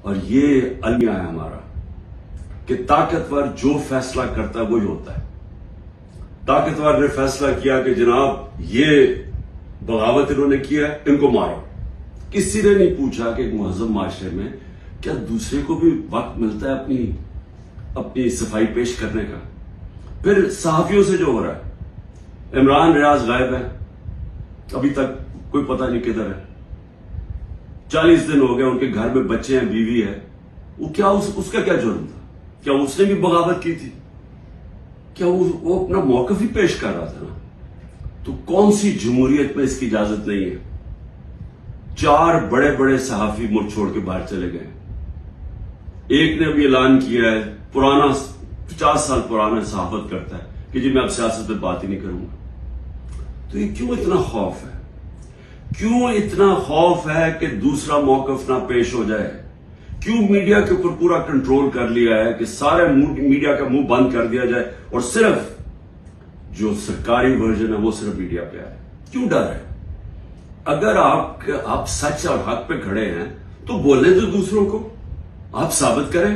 اور یہ المیہ ہے ہمارا کہ طاقتور جو فیصلہ کرتا ہے وہی ہوتا ہے. طاقتور نے فیصلہ کیا کہ جناب یہ بغاوت انہوں نے کیا ہے، ان کو مارو. کسی نے نہیں پوچھا کہ ایک مہذب معاشرے میں کیا دوسرے کو بھی وقت ملتا ہے اپنی صفائی پیش کرنے کا. پھر صحافیوں سے جو ہو رہا ہے، عمران ریاض غائب ہے، ابھی تک کوئی پتہ نہیں کدھر ہے. 40 دن ہو گئے، ان کے گھر میں بچے ہیں، بیوی ہے. وہ کیا اس کا کیا جرم تھا؟ کیا اس نے بھی بغاوت کی تھی؟ کیا وہ اپنا موقف ہی پیش کر رہا تھا نا؟ تو کون سی جمہوریت میں اس کی اجازت نہیں ہے؟ 4 بڑے بڑے صحافی ملک چھوڑ کے باہر چلے گئے. ایک نے بھی اعلان کیا ہے، 50 سال پرانا صحافت کرتا ہے کہ جی میں اب سیاست پہ بات ہی نہیں کروں گا. تو یہ کیوں اتنا خوف ہے؟ کیوں اتنا خوف ہے کہ دوسرا موقف نہ پیش ہو جائے؟ کیوں میڈیا کے اوپر پورا کنٹرول کر لیا ہے کہ سارے میڈیا کا منہ بند کر دیا جائے اور صرف جو سرکاری ورژن ہے وہ صرف میڈیا پہ آئے؟ کیوں ڈر ہے؟ اگر آپ سچ اور حق پہ کھڑے ہیں تو بولنے دو دوسروں کو، آپ ثابت کریں.